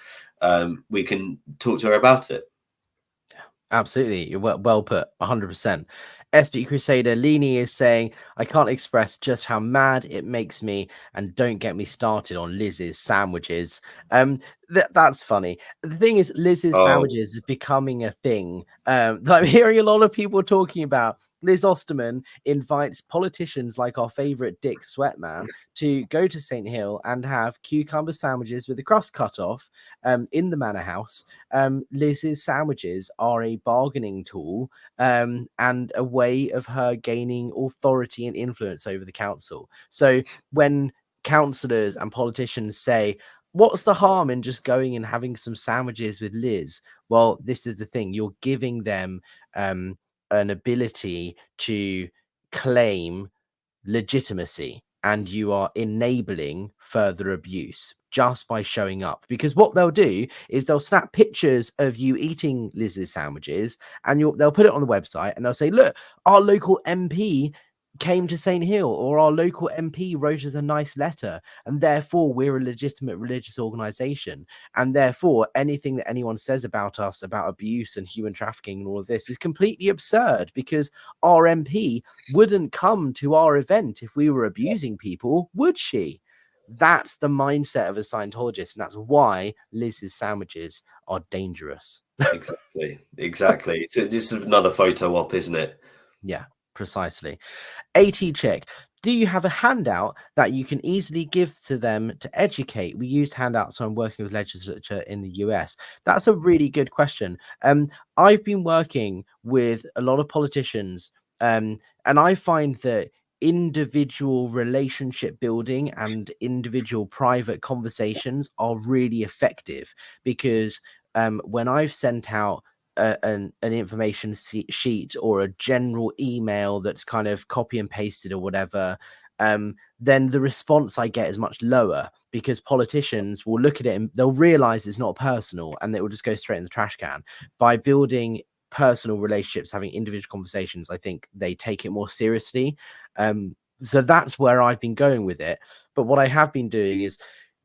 we can talk to her about it. Absolutely. You're well put, 100%. SB Crusader Lini is saying, I can't express just how mad it makes me, and don't get me started on Liz's sandwiches. That's funny. The thing is, Liz's sandwiches is becoming a thing that I'm hearing a lot of people talking about. Liz Osterman invites politicians like our favorite Dick Sweatman to go to St. Hill and have cucumber sandwiches with the crust cut off in the Manor House. Liz's sandwiches are a bargaining tool and a way of her gaining authority and influence over the council. So when councillors and politicians say, what's the harm in just going and having some sandwiches with Liz? Well, this is the thing. You're giving them an ability to claim legitimacy, and you are enabling further abuse just by showing up. Because what they'll do is they'll snap pictures of you eating Liz's sandwiches and they'll put it on the website and they'll say, look, our local MP came to St. Hill, or our local MP wrote us a nice letter, and therefore we're a legitimate religious organization, and therefore anything that anyone says about us, about abuse and human trafficking and all of this, is completely absurd, because our MP wouldn't come to our event if we were abusing people, would she? That's the mindset of a Scientologist, and that's why Liz's sandwiches are dangerous. Exactly. So this is another photo op, isn't it? Yeah, precisely. AT Chick, do you have a handout that you can easily give to them to educate? We use handouts when I'm working with legislature in the US. That's a really good question. I've been working with a lot of politicians, and I find that individual relationship building and individual private conversations are really effective, because when I've sent out an information sheet or a general email that's kind of copy and pasted or whatever, then the response I get is much lower, because politicians will look at it and they'll realize it's not personal and it will just go straight in the trash can. By building personal relationships, having individual conversations, I think they take it more seriously. So that's where I've been going with it. But what I have been doing is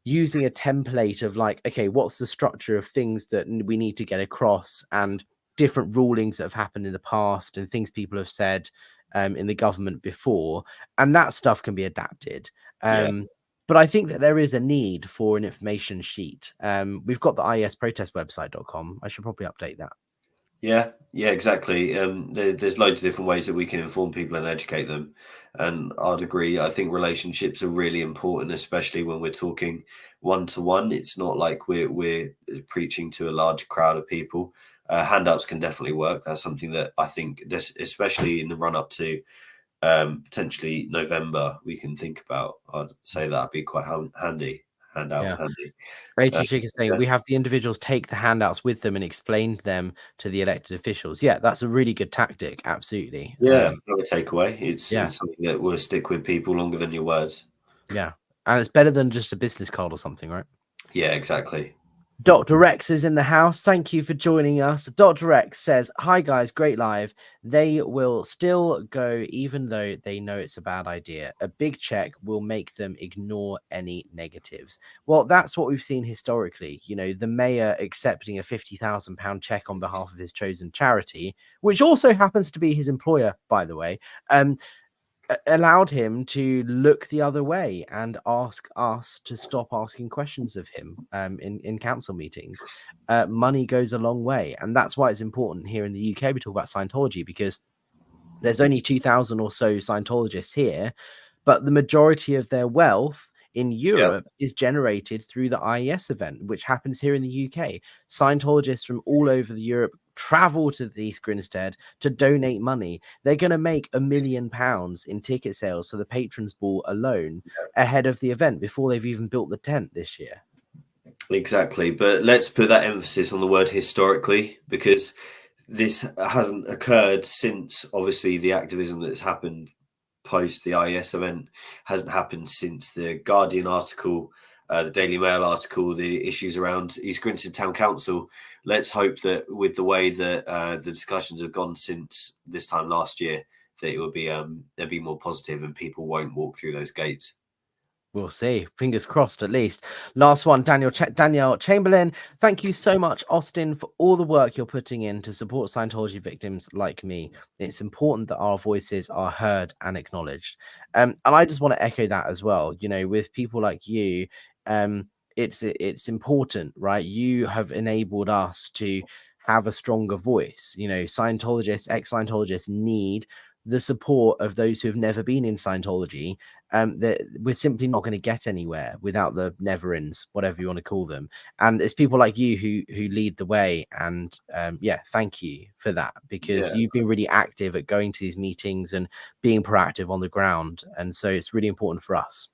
using a template of like, okay, what's the structure of things that we need to get across, and different rulings that have happened in the past and things people have said in the government before, and that stuff can be adapted. But I think that there is a need for an information sheet. We've got the IESprotestwebsite.com. I should probably update that. Yeah, exactly. There's loads of different ways that we can inform people and educate them. And I'd agree. I think relationships are really important, especially when we're talking one-to-one. It's not like we're preaching to a large crowd of people. Handouts can definitely work. That's something that I think, especially in the run-up to potentially November, we can think about. I'd say that'd be quite handy. Handy. Rachel Chick is saying we have the individuals take the handouts with them and explain them to the elected officials. Yeah, that's a really good tactic. Absolutely. Yeah, another takeaway. It's something that will stick with people longer than your words. Yeah, and it's better than just a business card or something, right? Yeah, exactly. Dr. Rex is in the house. Thank you for joining us. Dr. Rex says, hi guys, great live. They will still go even though they know it's a bad idea. A big check will make them ignore any negatives. Well, that's what we've seen historically. You know, the mayor accepting a £50,000 check on behalf of his chosen charity, which also happens to be his employer, by the way, allowed him to look the other way and ask us to stop asking questions of him in council meetings. Money goes a long way, and that's why it's important here in the UK we talk about Scientology, because there's only 2,000 or so Scientologists here, but the majority of their wealth in Europe is generated through the IES event, which happens here in the UK. Scientologists from all over Europe travel to the East Grinstead to donate money. They're going to make £1 million in ticket sales for the patrons ball alone ahead of the event, before they've even built the tent this year. Exactly. But let's put that emphasis on the word historically, because this hasn't occurred since, obviously, the activism that's happened post the IES event hasn't happened since the Guardian article, the Daily Mail article, the issues around East Grinstead Town Council. Let's hope that with the way that the discussions have gone since this time last year, that it will be they'll be more positive and people won't walk through those gates. We'll see. Fingers crossed, at least. Last one, Danielle Chamberlain. Thank you so much, Austen, for all the work you're putting in to support Scientology victims like me. It's important that our voices are heard and acknowledged. And I just want to echo that as well. You know, with people like you, it's important, right? You have enabled us to have a stronger voice. You know, Scientologists, ex-Scientologists need the support of those who have never been in Scientology, that we're simply not going to get anywhere without the never-ins, whatever you want to call them. And it's people like you who lead the way. And yeah, thank you for that, because Yeah. you've been really active at going to these meetings and being proactive on the ground. And so it's really important for us.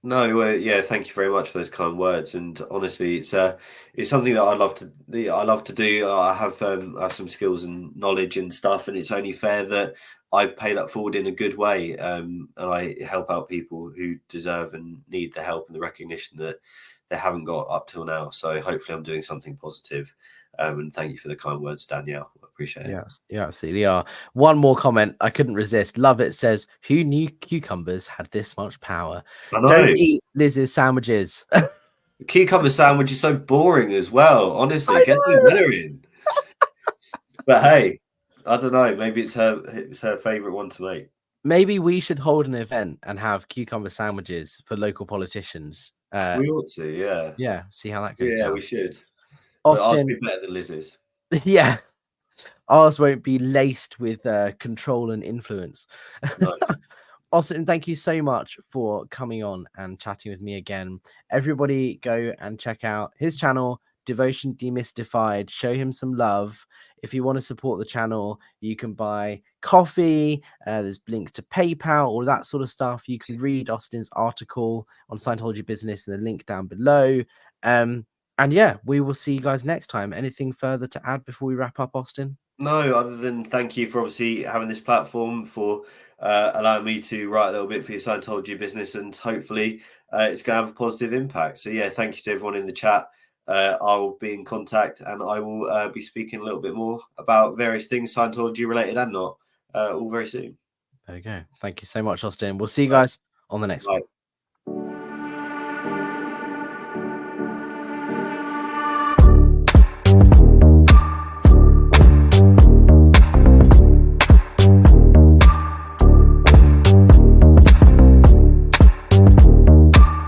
No, yeah, thank you very much for those kind words. And honestly, it's something that I love to do. I have some skills and knowledge and stuff, and it's only fair that I pay that forward in a good way, and I help out people who deserve and need the help and the recognition that they haven't got up till now. So hopefully, I'm doing something positive. And thank you for the kind words, Danielle. I appreciate it. Yes, you absolutely are. One more comment I couldn't resist. Love it. Says, who knew cucumbers had this much power? I know. Don't eat Liz's sandwiches. The cucumber sandwich is so boring as well. Honestly, I get some know. dinner in. But hey, I don't know. Maybe it's her favorite one to make. Maybe we should hold an event and have cucumber sandwiches for local politicians. We ought to, yeah. Yeah, see how that goes Yeah, down. we should. But ours Austen, be better than Liz's. yeah, ours won't be laced with control and influence. No. Austin, thank you so much for coming on and chatting with me again. Everybody go and check out his channel, Devotion Demystified. Show him some love. If you want to support the channel, you can buy coffee. There's links to PayPal, all that sort of stuff. You can read Austin's article on Scientology business in the link down below. And yeah, we will see you guys next time. Anything further to add before we wrap up, Austin? No, other than thank you for obviously having this platform, for allowing me to write a little bit for your Scientology business, and hopefully it's going to have a positive impact. So yeah, thank you to everyone in the chat. I will be in contact, and I will be speaking a little bit more about various things Scientology related and not, all very soon. There you go. Thank you so much, Austin. We'll see you guys on the next one.